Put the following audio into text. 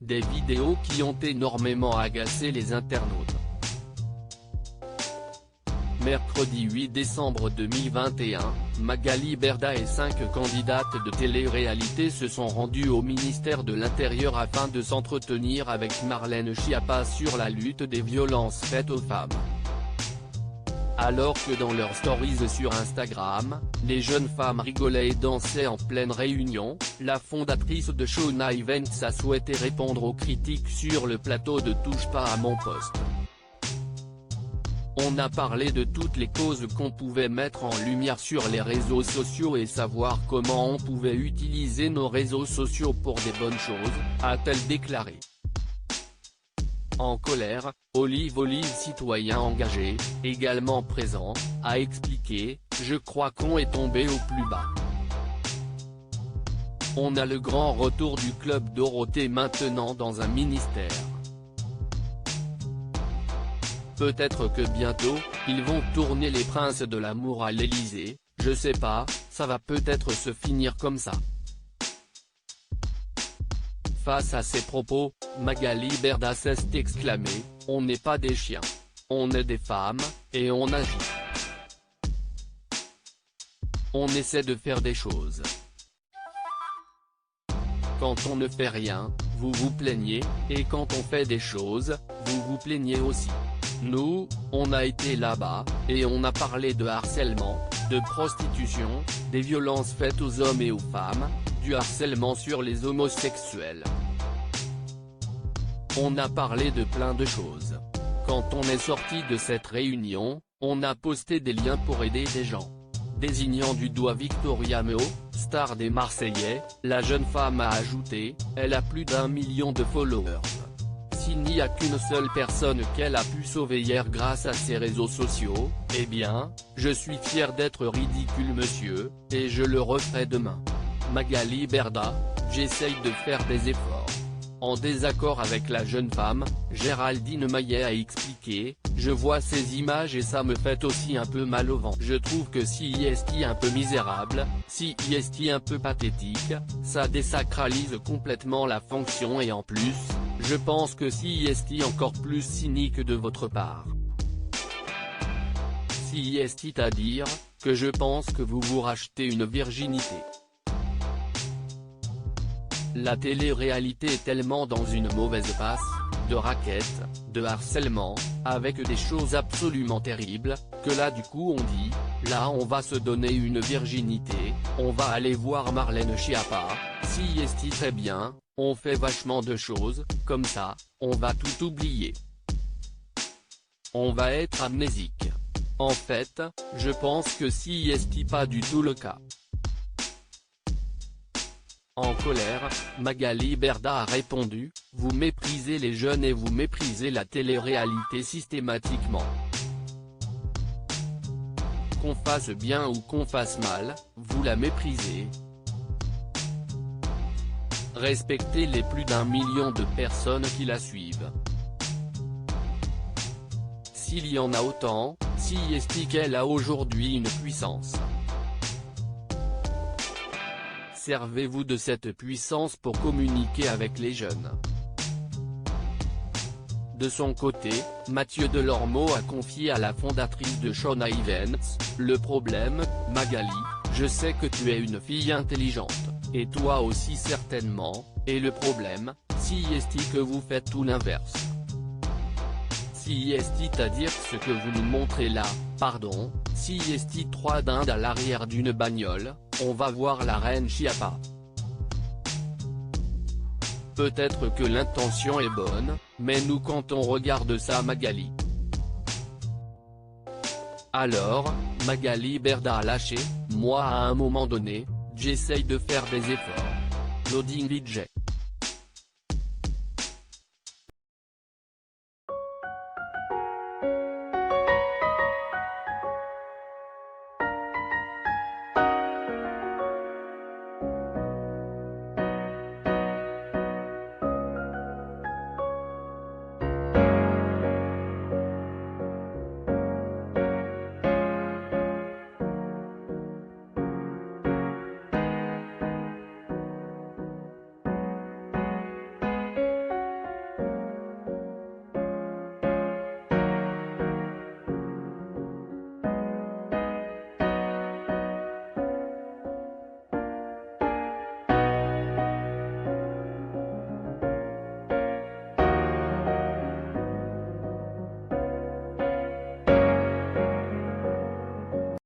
des vidéos qui ont énormément agacé les internautes. Mercredi 8 décembre 2021, Magali Berda et 5 candidates de télé-réalité se sont rendues au ministère de l'Intérieur afin de s'entretenir avec Marlène Schiappa sur la lutte des violences faites aux femmes. Alors que dans leurs stories sur Instagram, les jeunes femmes rigolaient et dansaient en pleine réunion, la fondatrice de Shona Events a souhaité répondre aux critiques sur le plateau de Touche pas à mon poste. On a parlé de toutes les causes qu'on pouvait mettre en lumière sur les réseaux sociaux et savoir comment on pouvait utiliser nos réseaux sociaux pour des bonnes choses, a-t-elle déclaré. En colère, Olive citoyen engagé, également présent, a expliqué « Je crois qu'on est tombé au plus bas. On a le grand retour du club Dorothée maintenant dans un ministère. Peut-être que bientôt, ils vont tourner les princes de l'amour à l'Élysée, je sais pas, ça va peut-être se finir comme ça. » Face à ces propos, Magali Berda s'est exclamée « On n'est pas des chiens. On est des femmes, et on agit. On essaie de faire des choses. Quand on ne fait rien, vous vous plaignez, et quand on fait des choses, vous vous plaignez aussi. Nous, on a été là-bas, et on a parlé de harcèlement, de prostitution, des violences faites aux hommes et aux femmes, du harcèlement sur les homosexuels. On a parlé de plein de choses. Quand on est sorti de cette réunion, on a posté des liens pour aider des gens. » Désignant du doigt Victoria Meo, star des Marseillais, la jeune femme a ajouté « Elle a plus d'1 million de followers. S'il n'y a qu'une seule personne qu'elle a pu sauver hier grâce à ses réseaux sociaux, eh bien, je suis fier d'être ridicule monsieur, et je le referai demain. Magali Berda, j'essaye de faire des efforts. » En désaccord avec la jeune femme, Géraldine Maillet a expliqué « Je vois ces images et ça me fait aussi un peu mal au ventre. Je trouve que si est un peu misérable, si est un peu pathétique, ça désacralise complètement la fonction et en plus, je pense que si est encore plus cynique de votre part. Si est à dire, que je pense que vous vous rachetez une virginité. La télé-réalité est tellement dans une mauvaise passe, de raquettes, de harcèlement, avec des choses absolument terribles, que là du coup on dit, là on va se donner une virginité, on va aller voir Marlène Schiappa, si est très bien, on fait vachement de choses, comme ça, on va tout oublier. On va être amnésique. En fait, je pense que si est pas du tout le cas. En colère, Magali Berda a répondu « Vous méprisez les jeunes et vous méprisez la télé-réalité systématiquement. Qu'on fasse bien ou qu'on fasse mal, vous la méprisez. Respectez les plus d'1 million de personnes qui la suivent. S'il y en a autant, si est qu'elle a aujourd'hui une puissance. Servez-vous de cette puissance pour communiquer avec les jeunes. » De son côté, Mathieu Delormeau a confié à la fondatrice de Shona Events « Le problème, Magali, je sais que tu es une fille intelligente, et toi aussi certainement, et le problème, si est que vous faites tout l'inverse. Si est à dire ce que vous nous montrez là, pardon, si est 3 dindes à l'arrière d'une bagnole, on va voir la reine Schiappa. Peut-être que l'intention est bonne, mais nous quand on regarde ça Magali. Alors, Magali Berda a lâché, moi à un moment donné, j'essaye de faire des efforts. Loading VJ.